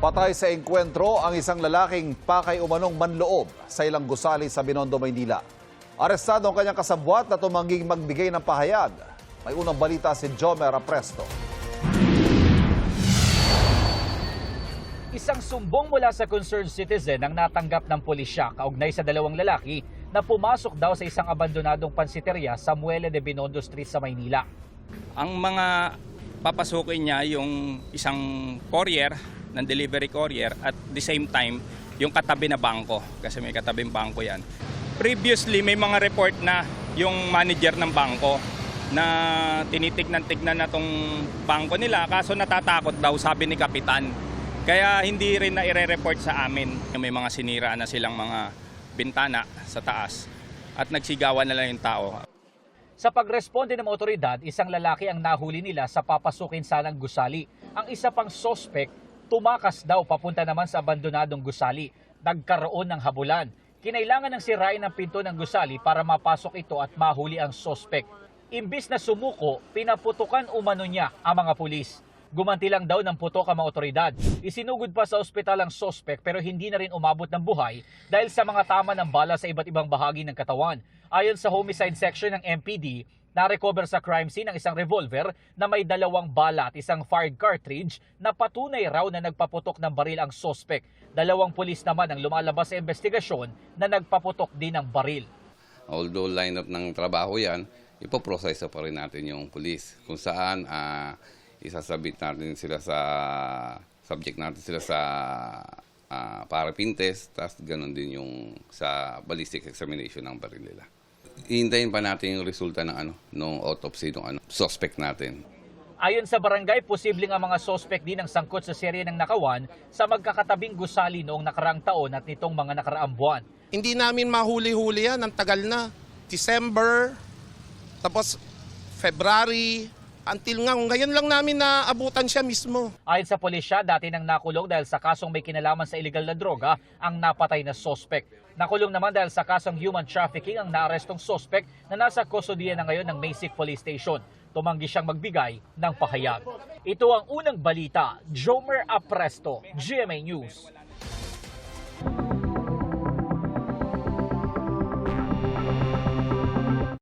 Patay sa engkwentro ang isang lalaking pakay umanong manloob sa ilang gusali sa Binondo, Maynila. Arestado ang kanyang kasabwat na tumangging magbigay ng pahayag. May unang balita si Jomer Apresto. Isang sumbong mula sa concerned citizen ang natanggap ng pulisya kaugnay sa dalawang lalaki na pumasok daw sa isang abandonadong pansiteria sa Muelle de Binondo Street sa Maynila. Ang mga papasukin niya yung isang courier, ng delivery courier, at the same time yung katabi na bangko kasi may katabing bangko yan. Previously may mga report na yung manager ng bangko na tinitignan-tignan na tong bangko nila kaso natatakot daw sabi ni kapitan. Kaya hindi rin na ire-report sa amin. May mga sinira na silang mga bintana sa taas at nagsigawan na lang yung tao. Sa pagresponde ng otoridad, isang lalaki ang nahuli nila sa papasukin sanang gusali. Ang isa pang sospek, tumakas daw papunta naman sa abandonadong gusali. Nagkaroon ng habulan. Kinailangan ng sirain ng pinto ng gusali para mapasok ito at mahuli ang sospek. Imbis na sumuko, pinaputukan umano niya ang mga pulis. Gumanti lang daw ng putok ang mga otoridad. Isinugod pa sa ospital ang sospek pero hindi na rin umabot ng buhay dahil sa mga tama ng bala sa iba't ibang bahagi ng katawan. Ayon sa homicide section ng MPD, na-recover sa crime scene ang isang revolver na may 2 bala at isang fired cartridge na patunay raw na nagpaputok ng baril ang sospek. 2 pulis naman ang lumalabas sa investigasyon na nagpaputok din ng baril. Although line up ng trabaho yan, ipoproseso pa rin natin yung pulis. Kung saan isasabit natin sila sa, subject natin sila sa parapin test, tapos ganun din yung sa ballistic examination ng baril nila. Hihintayin pa natin yung resulta ng nung autopsy ng suspect natin. Ayon sa barangay, posibleng ang mga suspect din ang sangkot sa serye ng nakawan sa magkakatabing gusali noong nakaraang taon at nitong mga nakaraang buwan. Hindi namin mahuli-huli yan, ang tagal na. December, tapos February, until ngayon lang namin naabutan siya mismo. Ayon sa pulisya, dati nang nakulong dahil sa kasong may kinalaman sa illegal na droga ang napatay na suspect. Nakulong naman dahil sa kasong human trafficking ang naarestong suspect na nasa kustodiya na ngayon ng Maysik Police Station. Tumanggi siyang magbigay ng pahayag. Ito ang unang balita. Jomer Apresto, GMA News.